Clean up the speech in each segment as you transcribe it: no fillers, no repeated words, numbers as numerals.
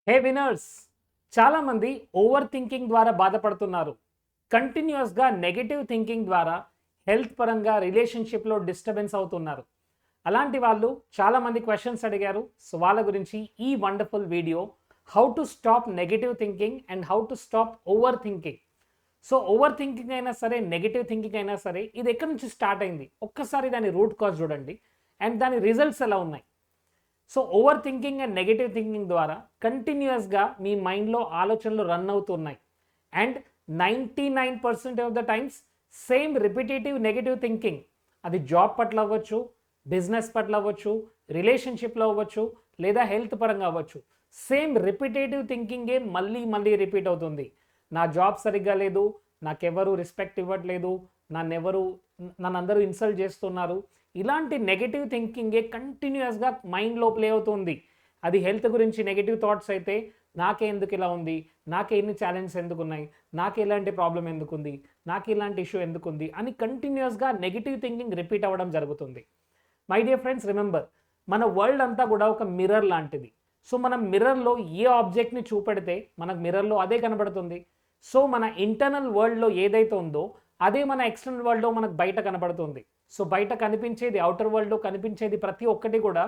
Hey winners, చాలామంది over thinking ద్వారా బాధపడుతున్నారు. కంటిన్యూస్గా నెగటివ్ థింకింగ్ ద్వారా హెల్త్ పరంగా రిలేషన్షిప్లో డిస్టర్బెన్స్ అవుతున్నారు. అలాంటి వాళ్ళు చాలామంది క్వశ్చన్స్ అడిగారు. సో వాళ్ళ గురించి ఈ wonderful video, how to stop negative thinking and how to stop over thinking. So over thinking అయినా సరే, నెగటివ్ థింకింగ్ అయినా సరే, ఇది ఎక్కడి నుంచి స్టార్ట్ అయింది, ఒక్కసారి దాని రూట్ కాజ్ చూడండి అండ్ దాని రిజల్ట్స్ ఎలా ఉన్నాయి. So over thinking and negative thinking ద్వారా కంటిన్యూస్గా మీ మైండ్లో ఆలోచనలు రన్ అవుతున్నాయి. And 99% of the times same repetitive negative thinking, అది జాబ్ పట్ల అవ్వచ్చు, బిజినెస్ పట్ల అవ్వచ్చు, రిలేషన్షిప్లో అవ్వచ్చు, లేదా హెల్త్ పరంగా అవ్వచ్చు. సేమ్ రిపిటేటివ్ థింకింగే మళ్ళీ మళ్ళీ రిపీట్ అవుతుంది. నా జాబ్ సరిగ్గా లేదు, నాకెవరు రెస్పెక్ట్ ఇవ్వట్లేదు, నన్ను అందరూ ఇన్సల్ట్ చేస్తున్నారు. ఇలాంటి నెగటివ్ థింకింగే కంటిన్యూస్గా మైండ్లో ప్లే అవుతుంది. అది హెల్త్ గురించి నెగటివ్ థాట్స్ అయితే, నాకే ఎందుకు ఇలా ఉంది, నాకే ఎన్ని ఛాలెంజెస్ ఎందుకున్నాయి, నాకు ఇలాంటి ప్రాబ్లం ఎందుకుంది, నాకు ఇలాంటి ఇష్యూ ఎందుకుంది అని కంటిన్యూస్గా నెగటివ్ థింకింగ్ రిపీట్ అవ్వడం జరుగుతుంది. మై డియర్ ఫ్రెండ్స్, రిమెంబర్, మన వరల్డ్ అంతా కూడా ఒక మిర్రర్ లాంటిది. సో మనం మిర్రర్లో ఏ ఆబ్జెక్ట్ని చూపెడితే మనకు మిర్రర్లో అదే కనబడుతుంది. సో మన ఇంటర్నల్ వరల్డ్లో ఏదైతే ఉందో అదే మన ఎక్స్టర్నల్ వరల్డ్లో మనకు బయట కనబడుతుంది. సో బయట కనిపించేది, అవుటర్ వరల్డ్లో కనిపించేది ప్రతి ఒక్కటి కూడా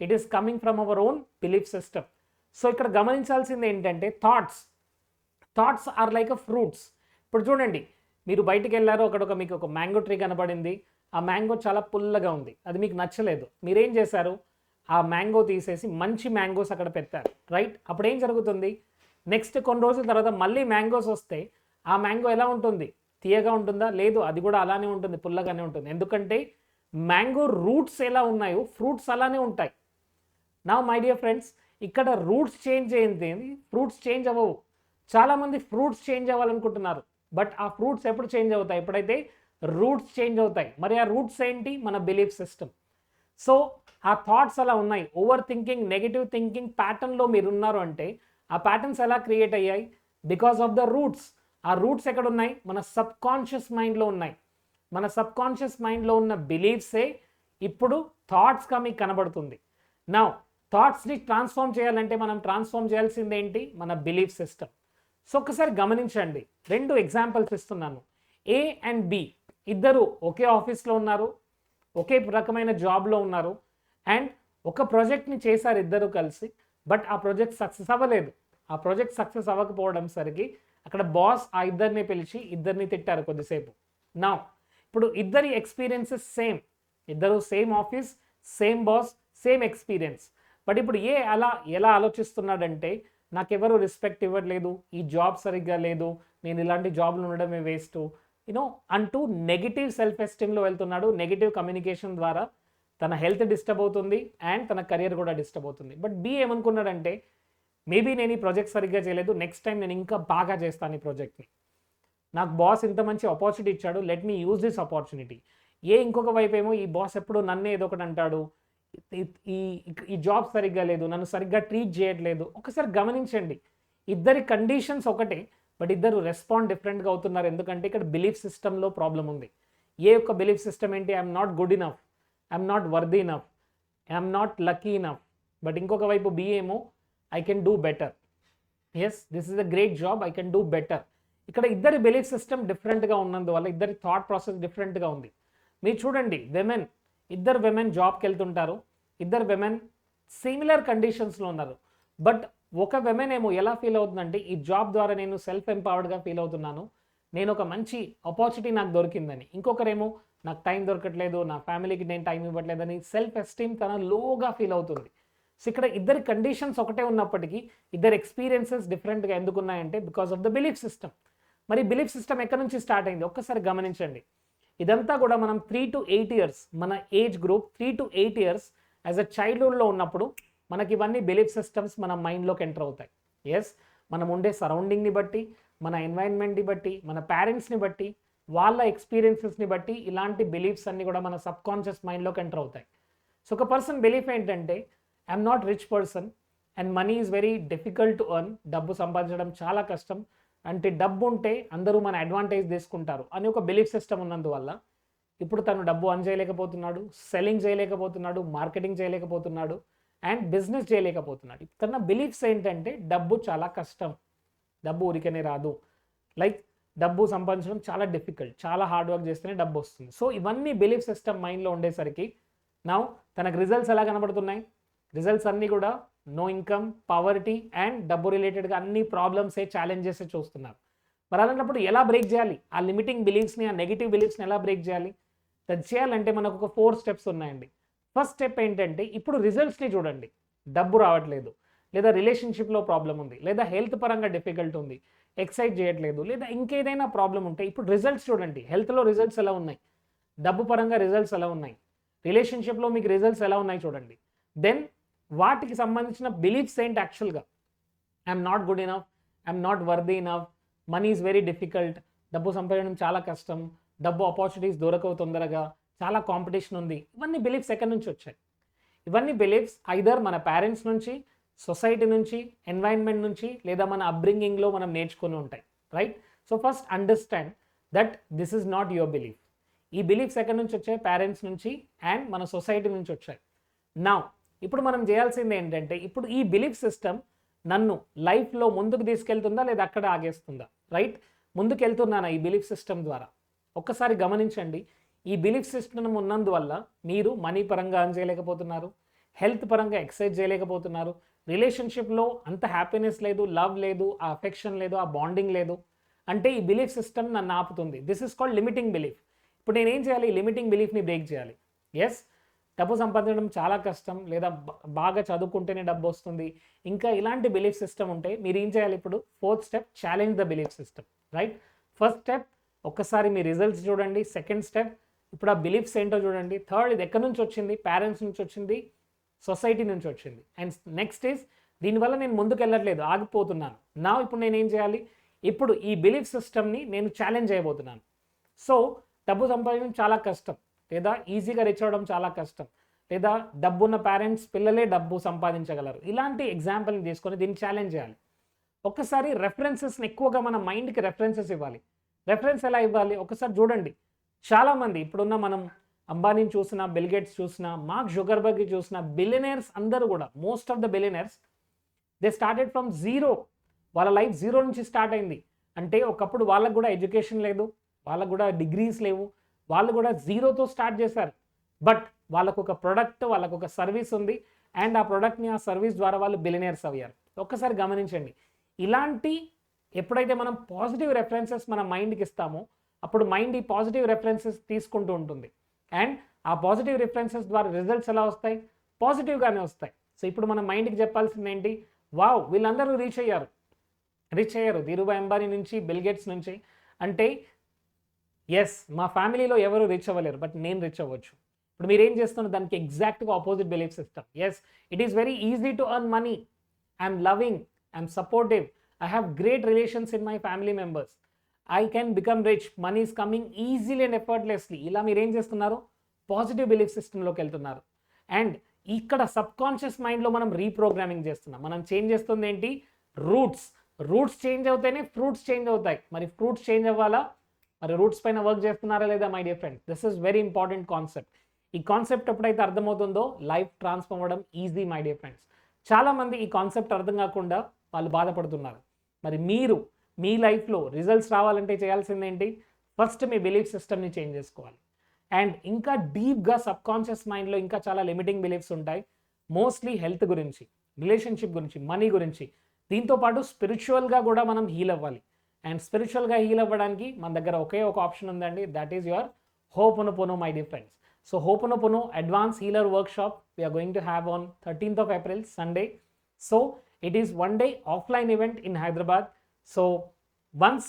it is coming from our own belief system. So ఇక్కడ గమనించాల్సింది ఏంటంటే, thoughts are like a fruits. ఇప్పుడు చూడండి, మీరు బయటికి వెళ్ళారు, అక్కడ మీకు ఒక మ్యాంగో ట్రీ కనబడింది. ఆ మ్యాంగో చాలా పుల్లగా ఉంది, అది మీకు నచ్చలేదు. మీరేం చేశారు, ఆ మ్యాంగో తీసేసి మంచి మ్యాంగోస్ అక్కడ పెట్టారు, రైట్? అప్పుడు ఏం జరుగుతుంది, నెక్స్ట్ కొన్ని రోజుల తర్వాత మళ్ళీ మ్యాంగోస్ వస్తే ఆ మ్యాంగో ఎలా ఉంటుంది, తీయగా ఉంటుందా? లేదు, అది కూడా అలానే ఉంటుంది, పుల్లగానే ఉంటుంది. ఎందుకంటే మ్యాంగో రూట్స్ ఎలా ఉన్నాయో ఫ్రూట్స్ అలానే ఉంటాయి. నా మై డియర్ ఫ్రెండ్స్, ఇక్కడ రూట్స్ చేంజ్ అయింది, ఫ్రూట్స్ చేంజ్ అవ్వవు. చాలామంది ఫ్రూట్స్ చేంజ్ అవ్వాలనుకుంటున్నారు, బట్ ఆ ఫ్రూట్స్ ఎప్పుడు చేంజ్ అవుతాయి, ఎప్పుడైతే రూట్స్ చేంజ్ అవుతాయి. మరి ఆ రూట్స్ ఏంటి? మన బిలీఫ్ సిస్టమ్. సో ఆ థాట్స్ అలా ఉన్నాయి. ఓవర్ థింకింగ్, నెగటివ్ థింకింగ్ ప్యాటర్న్లో మీరు ఉన్నారు అంటే ఆ ప్యాటర్న్స్ ఎలా క్రియేట్ అయ్యాయి? Because of the roots. ఆ రూట్స్ ఎక్కడ ఉన్నాయి? మన సబ్ కాన్షియస్ మైండ్లో ఉన్నాయి. మన సబ్ కాన్షియస్ మైండ్లో ఉన్న బిలీఫ్సే ఇప్పుడు థాట్స్గా మీకు కనబడుతుంది. నా థాట్స్ని ట్రాన్స్ఫార్మ్ చేయాలంటే మనం ట్రాన్స్ఫార్మ్ చేయాల్సింది ఏంటి? మన బిలీఫ్ సిస్టమ్. సో ఒకసారి గమనించండి, 2 ఎగ్జాంపుల్స్ ఇస్తున్నాను. ఏ అండ్ బి ఇద్దరు ఒకే ఆఫీస్లో ఉన్నారు, ఒకే రకమైన జాబ్లో ఉన్నారు, అండ్ ఒక ప్రాజెక్ట్ని చేశారు ఇద్దరు కలిసి. బట్ ఆ ప్రాజెక్ట్ సక్సెస్ అవ్వలేదు. ఆ ప్రాజెక్ట్ సక్సెస్ అవ్వకపోవడం సరికి అక్కడ బాస్ ఆ ఇద్దరిని పిలిచి ఇద్దరిని తిట్టారు కొద్దిసేపు. నా ఇప్పుడు ఇద్దరి ఎక్స్పీరియన్సెస్ సేమ్, ఇద్దరు same office, same boss, same experience. But ఇప్పుడు ఎలా ఆలోచిస్తున్నాడంటే, నాకెవరు రెస్పెక్ట్ ఇవ్వట్లేదు, ఈ జాబ్ సరిగ్గా లేదు, నేను ఇలాంటి జాబ్లు ఉండడమే వేస్ట్ అంటూ నెగిటివ్ సెల్ఫ్ ఎస్టీమ్లో వెళ్తున్నాడు. నెగిటివ్ కమ్యూనికేషన్ ద్వారా తన హెల్త్ డిస్టర్బ్ అవుతుంది అండ్ తన కెరియర్ కూడా డిస్టర్బ్ అవుతుంది. బట్ బి ఏమనుకున్నాడంటే, మేబీ నేను ఈ ప్రాజెక్ట్ సరిగ్గా చేయలేదు, నెక్స్ట్ టైం నేను ఇంకా బాగా చేస్తాను ఈ ప్రాజెక్ట్ని. నాకు బాస్ ఇంత మంచి ఆపర్చునిటీ ఇచ్చాడు, let me use this opportunity. ఇంకొక వైపు ఏమో ఈ బాస్ ఎప్పుడు నన్నే ఏదో ఒకటి అంటాడు, ఈ ఈ జాబ్ సరిగ్గా లేదు, నన్ను సరిగ్గా ట్రీట్ చేయట్లేదు. ఒకసారి గమనించండి, ఇద్దరి కండిషన్స్ ఒకటే, బట్ ఇద్దరు రెస్పాండ్ డిఫరెంట్గా అవుతున్నారు. ఎందుకంటే ఇక్కడ బిలీఫ్ సిస్టంలో ప్రాబ్లం ఉంది. యొక్క బిలీఫ్ సిస్టమ్ ఏంటి? I'm not good enough, I'm not worthy enough, I'm not lucky enough. But ఇంకొక వైపు బి ఏమో I can do better, yes this is a great job, I can do better. ఇక్కడ ఇద్దరి belief system డిఫరెంట్గా ఉన్నందువల్ల ఇద్దరి thought process డిఫరెంట్గా ఉంది. మీరు చూడండి, ఇద్దరు విమెన్ జాబ్కి వెళ్తుంటారు, ఇద్దరు విమెన్ సిమిలర్ కండిషన్స్లో ఉన్నారు. బట్ ఒక విమెన్ ఏమో ఎలా ఫీల్ అవుతుందంటే, ఈ జాబ్ ద్వారా నేను సెల్ఫ్ ఎంపవర్డ్గా ఫీల్ అవుతున్నాను, నేను ఒక మంచి ఆపర్చునిటీ నాకు దొరికిందని. ఇంకొకరేమో నాకు టైం దొరకట్లేదు, నా ఫ్యామిలీకి నేను టైం ఇవ్వట్లేదని సెల్ఫ్ ఎస్టీమ్ తన లోగా ఫీల్ అవుతుంది. సో ఇక్కడ ఇద్దరి కండిషన్స్ ఒకటే ఉన్నప్పటికీ ఇద్దరు ఎక్స్పీరియన్సెస్ డిఫరెంట్గా ఎందుకున్నాయంటే because of the belief system. మరి బిలీఫ్ సిస్టమ్ ఎక్కడి నుంచి స్టార్ట్ అయింది ఒక్కసారి గమనించండి. ఇదంతా కూడా మనం 3 to 8 years, మన age group 3 to 8 years as a చైల్డ్హుడ్లో ఉన్నప్పుడు మనకి ఇవన్నీ బిలీఫ్ సిస్టమ్స్ మన మైండ్లోకి ఎంటర్ అవుతాయి. ఎస్, మనం ఉండే సరౌండింగ్ని బట్టి, మన ఎన్వైరన్మెంట్ని బట్టి, మన పేరెంట్స్ని బట్టి, వాళ్ళ ఎక్స్పీరియన్సెస్ని బట్టి ఇలాంటి బిలీఫ్స్ అన్నీ కూడా మన సబ్ కాన్షియస్ మైండ్లోకి ఎంటర్ అవుతాయి. సో ఒక పర్సన్ బిలీఫ్ ఏంటంటే, I'm not rich person and money is very difficult to earn, డబ్బు సంపాదించడం చాలా కష్టం, అంటే డబ్బు ఉంటే అందరూ మన అడ్వాంటేజ్ తీసుకుంటారు అని ఒక బిలీఫ్ సిస్టమ్ ఉన్నందువల్ల ఇప్పుడు తను డబ్బు అర్న్ చేయలేకపోతున్నాడు, సెల్లింగ్ చేయలేకపోతున్నాడు, మార్కెటింగ్ చేయలేకపోతున్నాడు, అండ్ బిజినెస్ చేయలేకపోతున్నాడు. తన బిలీఫ్స్ ఏంటంటే డబ్బు చాలా కష్టం, డబ్బు ఊరికనే రాదు, లైక్ డబ్బు సంపాదించడం చాలా డిఫికల్ట్, చాలా హార్డ్ వర్క్ చేస్తేనే డబ్బు వస్తుంది. సో ఇవన్నీ బిలీఫ్ సిస్టమ్ మైండ్లో ఉండేసరికి నా తనకు రిజల్ట్స్ ఎలా కనబడుతున్నాయి? రిజల్ట్స్ అన్నీ కూడా నో ఇన్కమ్, పవర్టీ అండ్ డబ్బు రిలేటెడ్గా అన్ని ప్రాబ్లమ్సే, ఛాలెంజెస్ చూస్తున్నారు. మరి అలాంటప్పుడు ఎలా బ్రేక్ చేయాలి? ఆ లిమిటింగ్ బిలీఫ్స్ని, ఆ నెగిటివ్ బిలీఫ్స్ని ఎలా బ్రేక్ చేయాలి? అది చేయాలంటే మనకు ఒక 4 స్టెప్స్ ఉన్నాయండి. ఫస్ట్ స్టెప్ ఏంటంటే ఇప్పుడు రిజల్ట్స్ని చూడండి. డబ్బు రావట్లేదు, లేదా రిలేషన్షిప్లో ప్రాబ్లం ఉంది, లేదా హెల్త్ పరంగా డిఫికల్ట్ ఉంది, ఎక్సైజ్ చేయట్లేదు, లేదా ఇంకేదైనా ప్రాబ్లం ఉంటే ఇప్పుడు రిజల్ట్స్ చూడండి. హెల్త్లో రిజల్ట్స్ ఎలా ఉన్నాయి, డబ్బు పరంగా రిజల్ట్స్ ఎలా ఉన్నాయి, రిలేషన్షిప్లో మీకు రిజల్ట్స్ ఎలా ఉన్నాయి చూడండి. దెన్ వాటికి సంబంధించిన బిలీఫ్స్ ఏంటి యాక్చువల్గా? I'm not good enough, I'm not worthy enough, money is very difficult, డబ్బు సంపాదించడం చాలా కష్టం, డబ్బు ఆపర్చునిటీస్ దొరకవు తొందరగా, చాలా కాంపిటీషన్ ఉంది. ఇవన్నీ బిలీఫ్స్ ఎక్కడి నుంచి వచ్చాయి? ఇవన్నీ బిలీఫ్స్ ఐదర్ మన పేరెంట్స్ నుంచి, సొసైటీ నుంచి, ఎన్వైరన్మెంట్ నుంచి, లేదా మన అప్బ్రింగింగ్లో మనం నేర్చుకుని ఉంటాయి, right? So first understand that this is not your belief. ఈ బిలీఫ్స్ ఎక్కడి నుంచి వచ్చాయి? పేరెంట్స్ నుంచి అండ్ మన సొసైటీ నుంచి వచ్చాయి. నా ఇప్పుడు మనం చేయాల్సింది ఏంటంటే ఇప్పుడు ఈ బిలీఫ్ సిస్టమ్ నన్ను లైఫ్లో ముందుకు తీసుకెళ్తుందా లేదా అక్కడ ఆగేస్తుందా, రైట్? ముందుకు వెళ్తున్నానా ఈ బిలీఫ్ సిస్టమ్ ద్వారా? ఒక్కసారి గమనించండి. ఈ బిలీఫ్ సిస్టమ్ ఉన్నందువల్ల మీరు మనీ పరంగా ఎర్న్ చేయలేకపోతున్నారు, హెల్త్ పరంగా ఎక్సర్సైజ్ చేయలేకపోతున్నారు, రిలేషన్షిప్లో అంత హ్యాపీనెస్ లేదు, లవ్ లేదు, ఆ అఫెక్షన్ లేదు, ఆ బాండింగ్ లేదు. అంటే ఈ బిలీఫ్ సిస్టమ్ నన్ను ఆపుతుంది. This is called limiting belief. ఇప్పుడు నేనేం చేయాలి? ఈ లిమిటింగ్ బిలీఫ్ని బ్రేక్ చేయాలి. ఎస్, డబ్బు సంపాదించడం చాలా కష్టం, లేదా బాగా చదువుకుంటేనే డబ్బు వస్తుంది, ఇంకా ఇలాంటి బిలీఫ్ సిస్టమ్ ఉంటే మీరు ఏం చేయాలి? ఇప్పుడు 4th step, challenge the belief system, right? First step ఒక్కసారి మీ రిజల్ట్స్ చూడండి. సెకండ్ స్టెప్ ఇప్పుడు ఆ బిలీఫ్స్ ఏంటో చూడండి. థర్డ్ ఇది ఎక్కడి నుంచి వచ్చింది? పేరెంట్స్ నుంచి వచ్చింది, సొసైటీ నుంచి వచ్చింది. అండ్ నెక్స్ట్ ఈజ్ దీనివల్ల నేను ముందుకు వెళ్ళట్లేదు, ఆగిపోతున్నాను. నా ఇప్పుడు నేను ఏం చేయాలి? ఇప్పుడు ఈ బిలీఫ్ సిస్టమ్ని నేను ఛాలెంజ్ చేయబోతున్నాను. సో డబ్బు సంపాదించడం చాలా కష్టం, లేదా ఈజీగా రీచ్ అవ్వడం చాలా కష్టం, లేదా డబ్బున్న పేరెంట్స్ పిల్లలే డబ్బు సంపాదించగలరు, ఇలాంటి ఎగ్జాంపుల్ని తీసుకొని దీన్ని ఛాలెంజ్ చేయాలి. ఒక్కసారి రెఫరెన్సెస్ని ఎక్కువగా మన మైండ్కి రెఫరెన్సెస్ ఇవ్వాలి. రెఫరెన్స్ ఎలా ఇవ్వాలి? ఒకసారి చూడండి. చాలామంది ఇప్పుడున్న మనం అంబానీని చూసినా, బిల్ గేట్స్ చూసినా, మార్క్ జుకర్బర్గ్ చూసినా, బిలియనర్స్ అందరూ కూడా, most of the billionaires they started from zero. వాళ్ళ లైఫ్ జీరో నుంచి స్టార్ట్ అయింది. అంటే ఒకప్పుడు వాళ్ళకు కూడా ఎడ్యుకేషన్ లేదు, వాళ్ళకు కూడా డిగ్రీస్ లేవు, వాళ్ళు కూడా జీరోతో స్టార్ట్ చేశారు. బట్ వాళ్ళకు ఒక ప్రొడక్ట్, వాళ్ళకు ఒక సర్వీస్ ఉంది, అండ్ ఆ ప్రొడక్ట్ని, ఆ సర్వీస్ ద్వారా వాళ్ళు బిలియనర్స్ అయ్యారు. ఒక్కసారి గమనించండి. ఇలాంటి ఎప్పుడైతే మనం పాజిటివ్ రెఫరెన్సెస్ మన మైండ్కి ఇస్తామో అప్పుడు మైండ్ ఈ పాజిటివ్ రెఫరెన్సెస్ తీసుకుంటూ ఉంటుంది. అండ్ ఆ పాజిటివ్ రెఫరెన్సెస్ ద్వారా రిజల్ట్స్ ఎలా వస్తాయి? పాజిటివ్గానే వస్తాయి. సో ఇప్పుడు మన మైండ్కి చెప్పాల్సింది ఏంటి? వావ్, వీళ్ళందరూ రీచ్ అయ్యారు ధీరుభాయ్ అంబానీ నుంచి, బిల్ గేట్స్ నుంచి. అంటే ఎస్, మా ఫ్యామిలీలో ఎవరు రీచ్ అవ్వలేరు, బట్ నేను రీచ్ అవ్వచ్చు. ఇప్పుడు మీరు ఏం చేస్తున్నారు? దానికి ఎగ్జాక్ట్గా opposite belief system. Yes, it is very easy to earn money, I'm loving, I'm supportive, I have great relations in my family members, I can become rich, money is coming easily and effortlessly. ఇలా మీరు ఏం చేస్తున్నారు? Positive belief సిస్టంలోకి వెళ్తున్నారు. And ఇక్కడ sub conscious మైండ్లో మనం reprogramming చేస్తున్నాం. మనం చేంజ్ చేస్తుంది ఏంటి? రూట్స్ చేంజ్ అవుతాయనే ఫ్రూట్స్ చేంజ్ అవుతాయి. మరి ఫ్రూట్స్ చేంజ్ అవ్వాలా? మరి రూట్స్ పైన వర్క్ చేస్తున్నారా లేదా? My dear friends, this is very important concept. ఈ కాన్సెప్ట్ ఎప్పుడైతే అర్థమవుతుందో లైఫ్ ట్రాన్స్ఫార్మ్ అవ్వడం ఈజీ, మై డియర్ ఫ్రెండ్స్. చాలామంది ఈ కాన్సెప్ట్ అర్థం కాకుండా వాళ్ళు బాధపడుతున్నారు. మరి మీరు మీ లైఫ్లో రిజల్ట్స్ రావాలంటే చేయాల్సింది ఏంటి? ఫస్ట్ మీ బిలీఫ్ సిస్టమ్ని చేంజ్ చేసుకోవాలి. అండ్ ఇంకా డీప్గా సబ్ కాన్షియస్ మైండ్లో ఇంకా చాలా లిమిటింగ్ బిలీఫ్స్ ఉంటాయి. మోస్ట్లీ హెల్త్ గురించి, రిలేషన్షిప్ గురించి, మనీ గురించి. దీంతోపాటు స్పిరిచువల్గా కూడా మనం హీల్ అవ్వాలి. అండ్ స్పిరిచువల్గా హీల్ అవ్వడానికి మన దగ్గర ఒకే ఒక ఆప్షన్ ఉందండి. That is your Ho'oponopono, my dear friends. So Ho'oponopono advance healer workshop we're going to have on 13th of April, Sunday. So it is one day offline event in Hyderabad. So once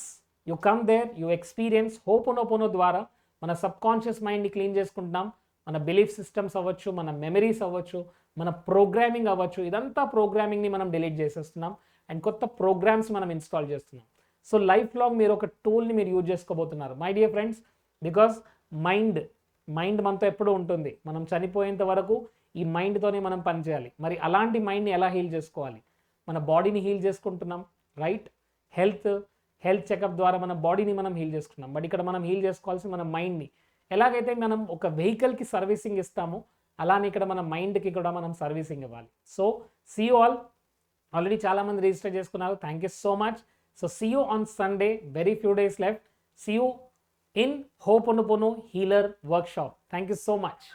you come there, you experience Ho'oponopono ద్వారా మన sub conscious మైండ్ని clean చేసుకుంటున్నాం. మన belief systems అవ్వచ్చు, మన memories అవ్వచ్చు, మన programming అవ్వచ్చు. ఇదంతా ప్రోగ్రామింగ్ని మనం డిలీట్ చేసేస్తున్నాం అండ్ కొత్త ప్రోగ్రామ్స్ మనం ఇన్స్టాల్ చేస్తున్నాం. సో లైఫ్ లాంగ్ మీరు ఒక టూల్ని మీరు యూజ్ చేసుకోబోతున్నారు, my dear friends. Because mind మనతో ఎప్పుడూ ఉంటుంది. మనం చనిపోయేంత వరకు ఈ మైండ్తోనే మనం పనిచేయాలి. మరి అలాంటి మైండ్ని ఎలా హీల్ చేసుకోవాలి? మన బాడీని హీల్ చేసుకుంటున్నాం, రైట్? హెల్త్ చెకప్ ద్వారా మన బాడీని మనం హీల్ చేసుకున్నాం. బట్ ఇక్కడ మనం హీల్ చేసుకోవాల్సి మన మైండ్ని. ఎలాగైతే మనం ఒక వెహికల్కి సర్వీసింగ్ ఇస్తామో అలానే ఇక్కడ మన మైండ్కి కూడా మనం సర్వీసింగ్ ఇవ్వాలి. So see you all. Already చాలామంది రిజిస్టర్ చేసుకున్నారు. Thank you so much. So see you on Sunday. Very few days left. See you in Ho'oponopono healer workshop. Thank you so much.